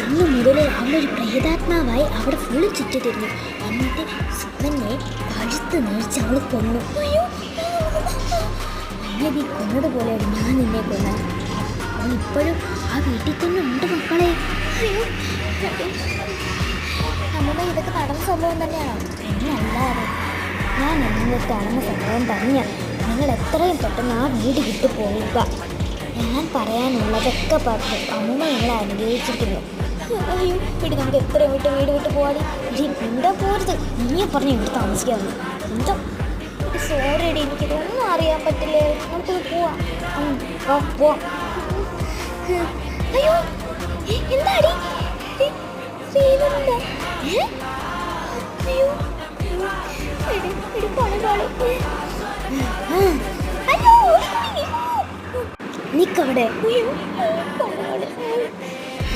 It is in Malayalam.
അന്ന് മുതൽ അവളൊരു പ്രേതാത്മാവായി അവിടെ ഫുള്ള് ചുറ്റി തിരിഞ്ഞു. എന്നിട്ട് സുമനെ കഴുത്ത് നേടിച്ച് അവൾ കൊന്നു. എന്നെ നീ കൊന്നതുപോലെയാണ് ഞാൻ നിന്നെ കൊന്നത്. അവൾ ഇപ്പോഴും ആ വീട്ടിൽ തന്നെ ഉണ്ട് മക്കളെ. അമ്മ ഇതൊക്കെ നടന്ന സംഭവം തന്നെയാണോ? എന്നല്ലാതെ ഞാൻ നിങ്ങൾക്ക് നടന്ന സംഭവം തന്നെയാണ്. നിങ്ങൾ എത്രയും പെട്ടെന്ന് ആ വീട് വിട്ടു പോവുക. ഞാൻ പറയാനുള്ളതൊക്കെ പറഞ്ഞു. അമ്മ ഞങ്ങളെ അനുഗ്രഹിച്ചിരിക്കുന്നു. അയ്യോ വീട് നമുക്ക് എത്രയും വീട് വിട്ട് പോവാടി. ഇനി എന്താ പോരുത്, നീയെ പറഞ്ഞ് ഇവിടെ താമസിക്കാവുന്നു. എന്തോ സോറി അടി, എനിക്കിതൊന്നും അറിയാൻ പറ്റില്ലേ. നമുക്കത് പോവാം. പോവാം. അയ്യോ എന്താടി അയ്യോ നിക്കവിടെ.